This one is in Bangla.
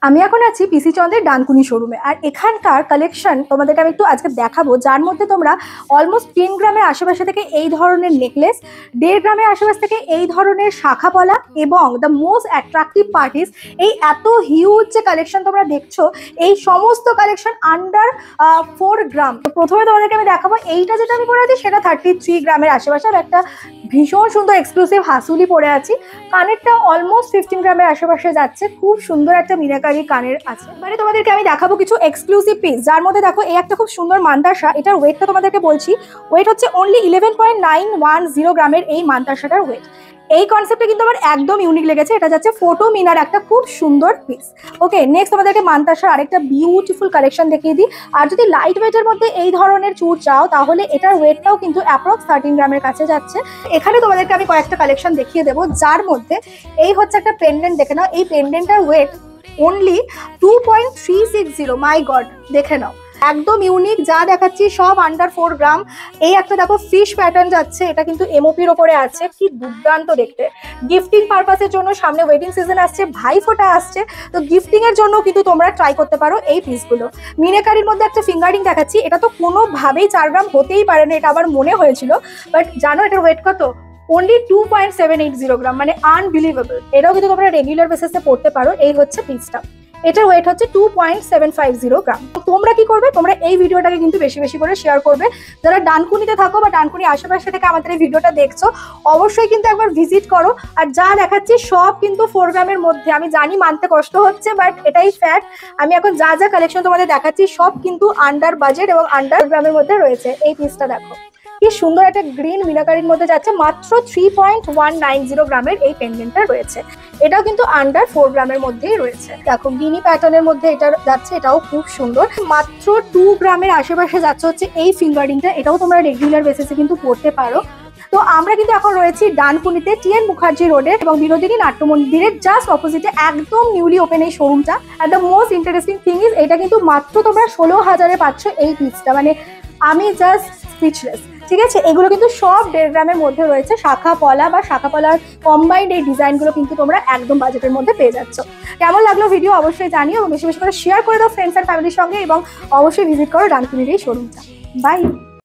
আমি এখন আছি পিসি চন্দ্রের ডানকুনি শোরুমে। আর এখানকার কালেকশন তোমাদেরকে আমি একটু আজকে দেখাবো, যার মধ্যে তোমরা অলমোস্ট 10 গ্রামের আশেপাশে থেকে এই ধরনের নেকলেস, 1.5 গ্রামের আশেপাশ থেকে এই ধরনের শাখা পলা এবং দ্য মোস্ট অ্যাট্রাকটিভ পার্টিস, এই এত হিউজ যে কালেকশন তোমরা দেখছো, এই সমস্ত কালেকশন আন্ডার 4 গ্রাম। তো প্রথমে তোমাদেরকে আমি দেখাবো এইটা যেটা আমি পরে আছি সেটা 33 গ্রামের আশেপাশে। আর একটা ভীষণ সুন্দর এক্সক্লুসিভ হাসুলি পরে আছি, কানেরটা অলমোস্ট 15 গ্রামের আশেপাশে যাচ্ছে, খুব সুন্দর একটা মিনাকারি কানের আছে। মানে তোমাদেরকে আমি দেখাবো কিছু এক্সক্লুসিভ পিস, যার মধ্যে দেখো এই একটা খুব সুন্দর মান্তাসা। এটার ওয়েটটা তোমাদেরকে বলছি, ওয়েট হচ্ছে অনলি 11.910 গ্রামের এই মান্তাসাটার ওয়েট। এই কনসেপ্টে কিন্তু আমার একদম ইউনিক লেগেছে। এটা যাচ্ছে ফটো মিনার একটা খুব সুন্দর পিস। ওকে, নেক্সট তোমাদেরকে মান্তাসার আরেকটা বিউটিফুল কালেকশন দেখিয়ে দিই। আর যদি লাইট ওয়েটের মধ্যে এই ধরনের চুর চাও তাহলে এটার ওয়েটটাও কিন্তু অ্যাপ্রক্স 13 গ্রামের কাছে যাচ্ছে। এখানে তোমাদেরকে আমি কয়েকটা কালেকশন দেখিয়ে দেবো, যার মধ্যে এই হচ্ছে একটা পেন্ডেন্ট। দেখে নাও, এই পেন্ডেন্টটার ওয়েট অনলি 2.360। মাই গড, দেখে নাও, একদম ইউনিক। যা দেখাচ্ছি সব আন্ডার 4 গ্রাম। এই একটা দেখো ফিশ প্যাটার্ন যাচ্ছে, এটা কিন্তু এমওপির ওপরে আছে, কি দুর্দান্ত দেখতে। গিফটিং পারপাসের জন্য, সামনে ওয়েডিং সিজন আসছে, ভাইফোঁটা আসছে, তো গিফটিং এর জন্য কিন্তু তোমরা ট্রাই করতে পারো এই পিসগুলো। মিনাকারির মধ্যে একটা ফিঙ্গারিং দেখাচ্ছি, এটা তো কোনোভাবেই 4 গ্রাম হতেই পারে না, এটা আবার মনে হয়েছিল। বাট জানো এটার ওয়েট কত? অনলি 2.780 গ্রাম, মানে আনবিলিভেবল। এটাও কিন্তু তোমরা রেগুলার বেসিসে পড়তে পারো। এই হচ্ছে পিসটা, এটার ওয়েট হচ্ছে 2.750 গ্রাম। তোমরা কি করবে, তোমরা এই ভিডিওটাকে কিন্তু বেশি বেশি করে শেয়ার করবে। যারা ডানকুনিতে থাকো বা ডানকুনি আশেপাশে থেকে আমাদের এই ভিডিওটা দেখছো, অবশ্যই কিন্তু একবার ভিজিট করো। আর যা দেখাচ্ছি সব কিন্তু 4 গ্রামের মধ্যে। আমি জানি মানতে কষ্ট হচ্ছে, বাট এটাই ফ্যাক্ট। আমি এখন যা যা কালেকশন তোমাদের দেখাচ্ছি সব কিন্তু আন্ডার বাজেট এবং আন্ডার গ্রামের মধ্যে রয়েছে। এই পিসটা দেখো, কি সুন্দর একটা গ্রিন মিনাকারির মধ্যে যাচ্ছে, মাত্র 3.190 গ্রামের এই পেন্ডেন্টটা রয়েছে। এটাও কিন্তু আন্ডার 4 গ্রামের মধ্যেই রয়েছে। দেখো গিনি প্যাটার্নের মধ্যে এটা যাচ্ছে, এটাও খুব সুন্দর। মাত্র 2 গ্রামের আশেপাশে যাচ্ছে হচ্ছে এই ফিঙ্গারিংটা। এটাও তোমরা রেগুলার বেসিসে কিন্তু পড়তে পারো। তো আমরা কিন্তু এখন রয়েছি ডানকুনিতে টিএন মুখার্জি রোডে এবং বিনোদিনী নাট্য মন্দিরের জাস্ট অপোজিটে, একদম নিউলি ওপেন এই শোরুমটা। And the most interesting thing is, এটা কিন্তু মাত্র তোমরা 16,000-এ পাচ্ছ এই পিসটা। মানে আমি জাস্ট স্পিচলেস। ঠিক আছে, এগুলো কিন্তু সব 1.5 গ্রামের মধ্যে রয়েছে। শাখা পলা বা শাখা পলার কম্বাইন্ড এই ডিজাইনগুলো কিন্তু তোমরা একদম বাজেটের মধ্যে পেয়ে যাচ্ছ। কেমন লাগলো ভিডিও অবশ্যই জানিও, এবং বেশি বেশি করে শেয়ার করে দাও ফ্রেন্ডস অ্যান্ড ফ্যামিলির সঙ্গে, এবং অবশ্যই ভিজিট করো ডানকুনির এই শোরুমটা। বাই।